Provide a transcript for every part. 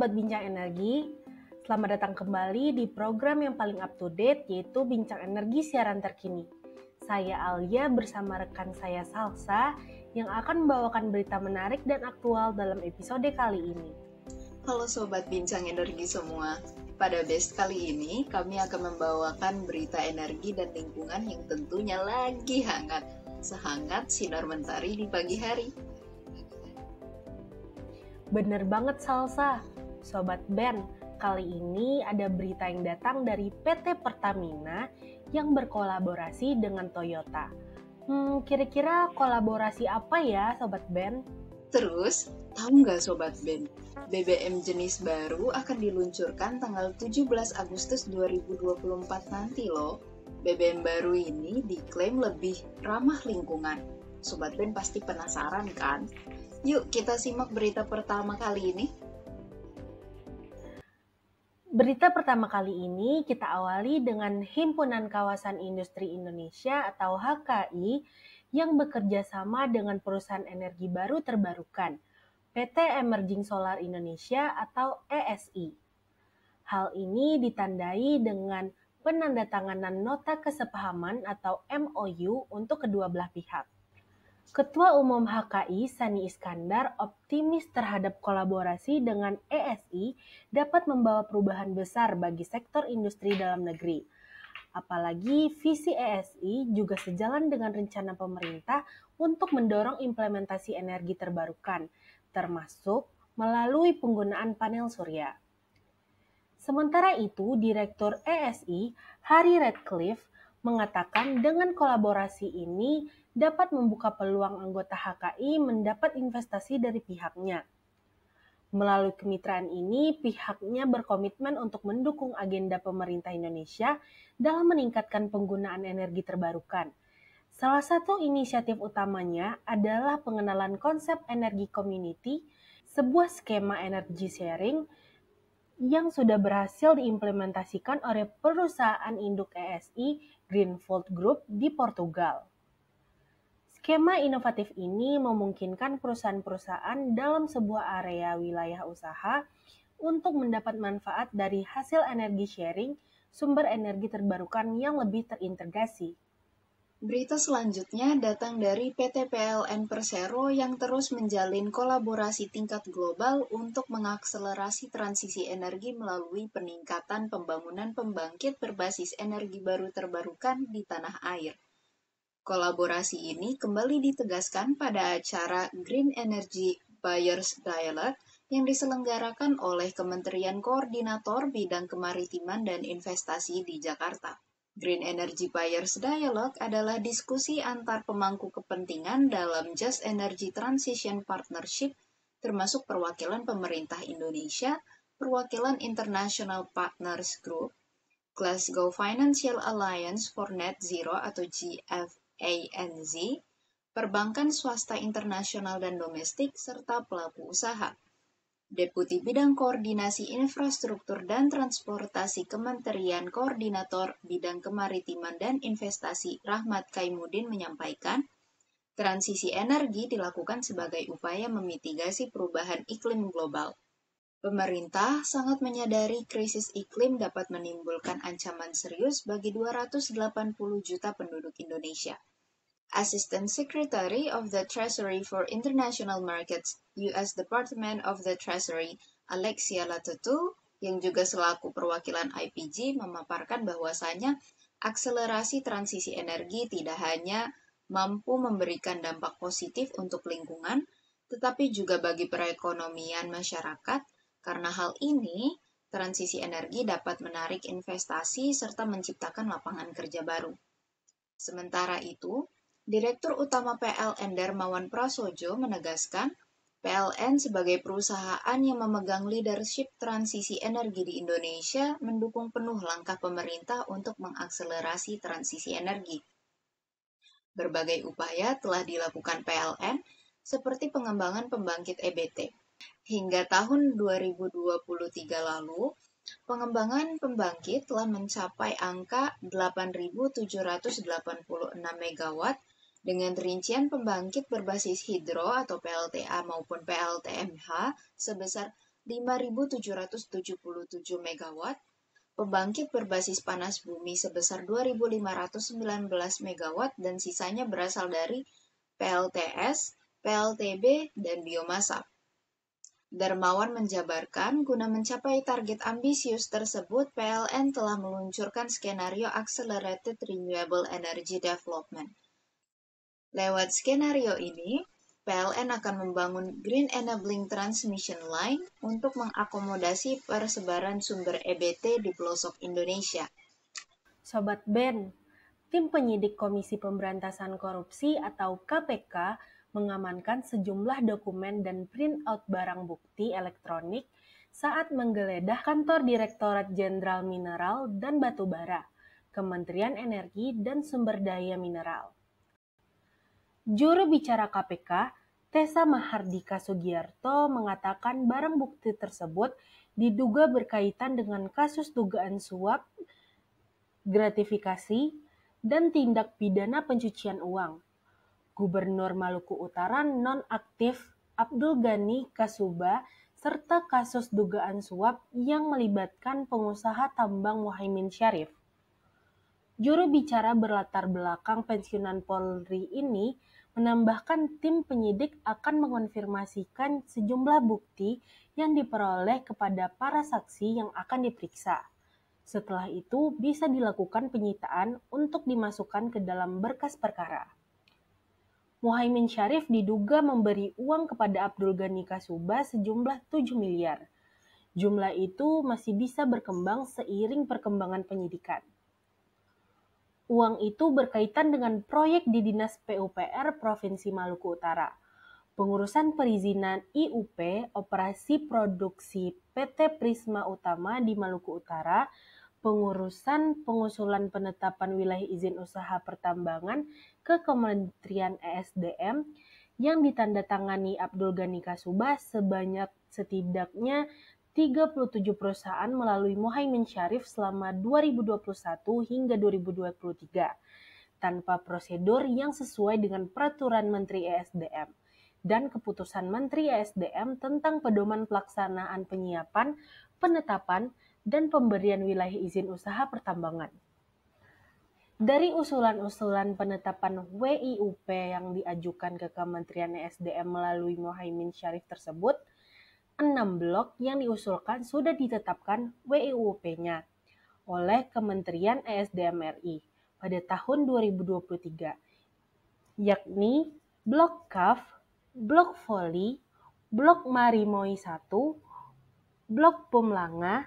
Sobat Bincang Energi, selamat datang kembali di program yang paling up to date yaitu Bincang Energi Siaran Terkini. Saya Alia bersama rekan saya Salsa yang akan membawakan berita menarik dan aktual dalam episode kali ini. Halo Sobat Bincang Energi semua, pada Best kali ini kami akan membawakan berita energi dan lingkungan yang tentunya lagi hangat, sehangat sinar mentari di pagi hari. Bener banget Salsa, Sobat Ben, kali ini ada berita yang datang dari PT Pertamina yang berkolaborasi dengan Toyota. Kira-kira kolaborasi apa ya Sobat Ben? Terus, tahu nggak Sobat Ben, BBM jenis baru akan diluncurkan tanggal 17 Agustus 2024 nanti loh. BBM baru ini diklaim lebih ramah lingkungan. Sobat Ben pasti penasaran kan? Yuk kita simak berita pertama kali ini. Berita pertama kali ini kita awali dengan Himpunan Kawasan Industri Indonesia atau HKI yang bekerja sama dengan perusahaan energi baru terbarukan, PT Emerging Solar Indonesia atau ESI. Hal ini ditandai dengan penandatanganan nota kesepahaman atau MOU untuk kedua belah pihak. Ketua Umum HKI Sani Iskandar optimis terhadap kolaborasi dengan ESI dapat membawa perubahan besar bagi sektor industri dalam negeri. Apalagi visi ESI juga sejalan dengan rencana pemerintah untuk mendorong implementasi energi terbarukan, termasuk melalui penggunaan panel surya. Sementara itu, Direktur ESI, Harry Radcliffe, mengatakan dengan kolaborasi ini dapat membuka peluang anggota HKI mendapat investasi dari pihaknya. Melalui kemitraan ini, pihaknya berkomitmen untuk mendukung agenda pemerintah Indonesia dalam meningkatkan penggunaan energi terbarukan. Salah satu inisiatif utamanya adalah pengenalan konsep energi community, sebuah skema energy sharing yang sudah berhasil diimplementasikan oleh perusahaan induk ESI Greenvolt Group di Portugal. Skema inovatif ini memungkinkan perusahaan-perusahaan dalam sebuah area wilayah usaha untuk mendapat manfaat dari hasil energi sharing sumber energi terbarukan yang lebih terintegrasi. Berita selanjutnya datang dari PT PLN Persero yang terus menjalin kolaborasi tingkat global untuk mengakselerasi transisi energi melalui peningkatan pembangunan pembangkit berbasis energi baru terbarukan di tanah air. Kolaborasi ini kembali ditegaskan pada acara Green Energy Buyers Dialogue yang diselenggarakan oleh Kementerian Koordinator Bidang Kemaritiman dan Investasi di Jakarta. Green Energy Buyers Dialogue adalah diskusi antar pemangku kepentingan dalam Just Energy Transition Partnership, termasuk perwakilan pemerintah Indonesia, perwakilan International Partners Group, Glasgow Financial Alliance for Net Zero atau GFANZ, perbankan swasta internasional dan domestik, serta pelaku usaha. Deputi Bidang Koordinasi Infrastruktur dan Transportasi Kementerian Koordinator Bidang Kemaritiman dan Investasi Rahmat Kaimudin menyampaikan, transisi energi dilakukan sebagai upaya memitigasi perubahan iklim global. Pemerintah sangat menyadari krisis iklim dapat menimbulkan ancaman serius bagi 280 juta penduduk Indonesia. Assistant Secretary of the Treasury for International Markets, U.S. Department of the Treasury, Alexia Latutu, yang juga selaku perwakilan IPG, memaparkan bahwasannya akselerasi transisi energi tidak hanya mampu memberikan dampak positif untuk lingkungan, tetapi juga bagi perekonomian masyarakat, karena hal ini, transisi energi dapat menarik investasi serta menciptakan lapangan kerja baru. Sementara itu, Direktur Utama PLN Darmawan Prasojo menegaskan, PLN sebagai perusahaan yang memegang leadership transisi energi di Indonesia mendukung penuh langkah pemerintah untuk mengakselerasi transisi energi. Berbagai upaya telah dilakukan PLN, seperti pengembangan pembangkit EBT. Hingga tahun 2023 lalu, pengembangan pembangkit telah mencapai angka 8.786 MW dengan rincian pembangkit berbasis hidro atau PLTA maupun PLTMH sebesar 5.777 MW, pembangkit berbasis panas bumi sebesar 2.519 MW, dan sisanya berasal dari PLTS, PLTB, dan biomasa. Darmawan menjabarkan, guna mencapai target ambisius tersebut, PLN telah meluncurkan skenario Accelerated Renewable Energy Development. Lewat skenario ini, PLN akan membangun Green Enabling Transmission Line untuk mengakomodasi persebaran sumber EBT di pelosok Indonesia. Sobat Ben, tim penyidik Komisi Pemberantasan Korupsi atau KPK mengamankan sejumlah dokumen dan print-out barang bukti elektronik saat menggeledah kantor Direktorat Jenderal Mineral dan Batubara, Kementerian Energi dan Sumber Daya Mineral. Juru bicara KPK, Tessa Mahardika Sugiarto, mengatakan barang bukti tersebut diduga berkaitan dengan kasus dugaan suap, gratifikasi, dan tindak pidana pencucian uang. Gubernur Maluku Utara nonaktif Abdul Ghani Kasuba serta kasus dugaan suap yang melibatkan pengusaha tambang Muhaimin Syarif. Juru bicara berlatar belakang pensiunan Polri ini menambahkan tim penyidik akan mengonfirmasikan sejumlah bukti yang diperoleh kepada para saksi yang akan diperiksa. Setelah itu bisa dilakukan penyitaan untuk dimasukkan ke dalam berkas perkara. Muhaimin Syarif diduga memberi uang kepada Abdul Ghani Kasuba sejumlah 7 miliar. Jumlah itu masih bisa berkembang seiring perkembangan penyidikan. Uang itu berkaitan dengan proyek di Dinas PUPR Provinsi Maluku Utara, pengurusan perizinan IUP operasi produksi PT Prisma Utama di Maluku Utara, pengurusan pengusulan penetapan wilayah izin usaha pertambangan ke Kementerian ESDM yang ditandatangani Abdul Ghani Kasuba sebanyak setidaknya 37 perusahaan melalui Muhaimin Syarif selama 2021 hingga 2023 tanpa prosedur yang sesuai dengan peraturan Menteri ESDM dan keputusan Menteri ESDM tentang pedoman pelaksanaan penyiapan, penetapan, dan pemberian wilayah izin usaha pertambangan. Dari usulan-usulan penetapan WIUP yang diajukan ke Kementerian ESDM melalui Muhaimin Syarif tersebut, 6 blok yang diusulkan sudah ditetapkan WIUP-nya oleh Kementerian ESDM RI pada tahun 2023, yakni Blok KAF, Blok Voli, Blok Marimoi 1, Blok Pumlanga,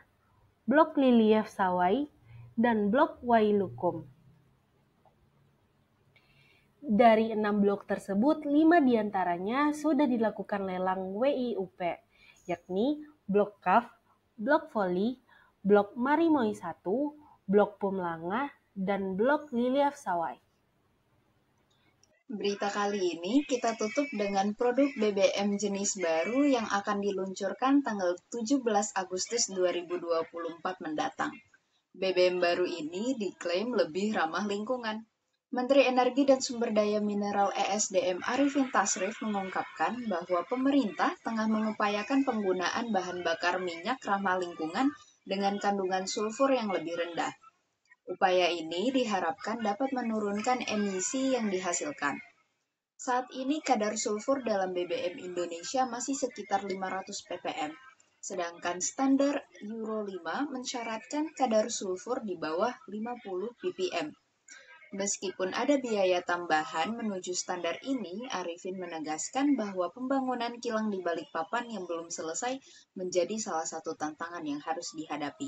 Blok Lilief Sawai, dan Blok Wailukum. Dari 6 blok tersebut, 5 diantaranya sudah dilakukan lelang WIUP, yakni Blok KAF, Blok Voli, Blok Marimoi 1, Blok Pumlanga, dan Blok Lilief Sawai. Berita kali ini kita tutup dengan produk BBM jenis baru yang akan diluncurkan tanggal 17 Agustus 2024 mendatang. BBM baru ini diklaim lebih ramah lingkungan. Menteri Energi dan Sumber Daya Mineral ESDM Arifin Tasrif mengungkapkan bahwa pemerintah tengah mengupayakan penggunaan bahan bakar minyak ramah lingkungan dengan kandungan sulfur yang lebih rendah. Upaya ini diharapkan dapat menurunkan emisi yang dihasilkan. Saat ini kadar sulfur dalam BBM Indonesia masih sekitar 500 ppm, sedangkan standar Euro 5 mensyaratkan kadar sulfur di bawah 50 ppm. Meskipun ada biaya tambahan menuju standar ini, Arifin menegaskan bahwa pembangunan kilang di Balikpapan yang belum selesai menjadi salah satu tantangan yang harus dihadapi.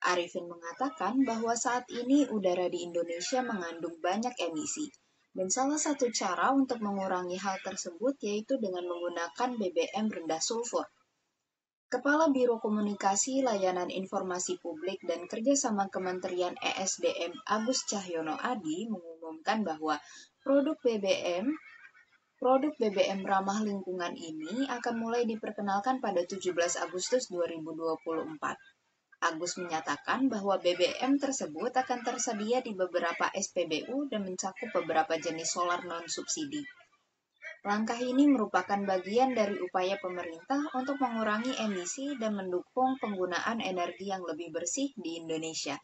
Arifin mengatakan bahwa saat ini udara di Indonesia mengandung banyak emisi, dan salah satu cara untuk mengurangi hal tersebut yaitu dengan menggunakan BBM rendah sulfur. Kepala Biro Komunikasi Layanan Informasi Publik dan Kerjasama Kementerian ESDM Agus Cahyono Adi mengumumkan bahwa produk BBM ramah lingkungan ini akan mulai diperkenalkan pada 17 Agustus 2024. Agus menyatakan bahwa BBM tersebut akan tersedia di beberapa SPBU dan mencakup beberapa jenis solar non-subsidi. Langkah ini merupakan bagian dari upaya pemerintah untuk mengurangi emisi dan mendukung penggunaan energi yang lebih bersih di Indonesia.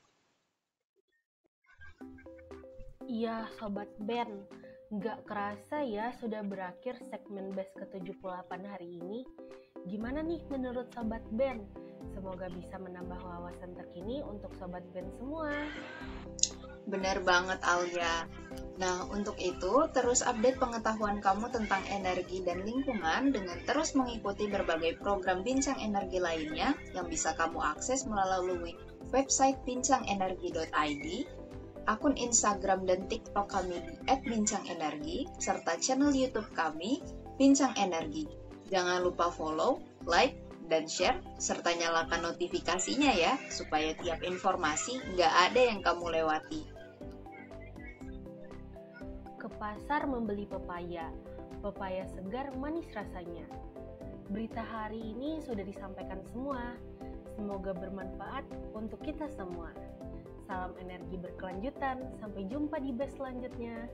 Iya, Sobat Ben. Nggak kerasa ya sudah berakhir segmen BES ke-78 hari ini. Gimana nih menurut Sobat Ben? Semoga bisa menambah wawasan terkini untuk Sobat Ben semua. Benar banget, Alia. Nah, untuk itu, terus update pengetahuan kamu tentang energi dan lingkungan dengan terus mengikuti berbagai program Bincang Energi lainnya yang bisa kamu akses melalui website bincangenergi.id, akun Instagram dan TikTok kami di @bincangenergi, serta channel YouTube kami, Bincang Energi. Jangan lupa follow, like, dan share, serta nyalakan notifikasinya ya, supaya tiap informasi nggak ada yang kamu lewati. Ke pasar membeli pepaya. Pepaya segar manis rasanya. Berita hari ini sudah disampaikan semua. Semoga bermanfaat untuk kita semua. Salam energi berkelanjutan. Sampai jumpa di BES selanjutnya.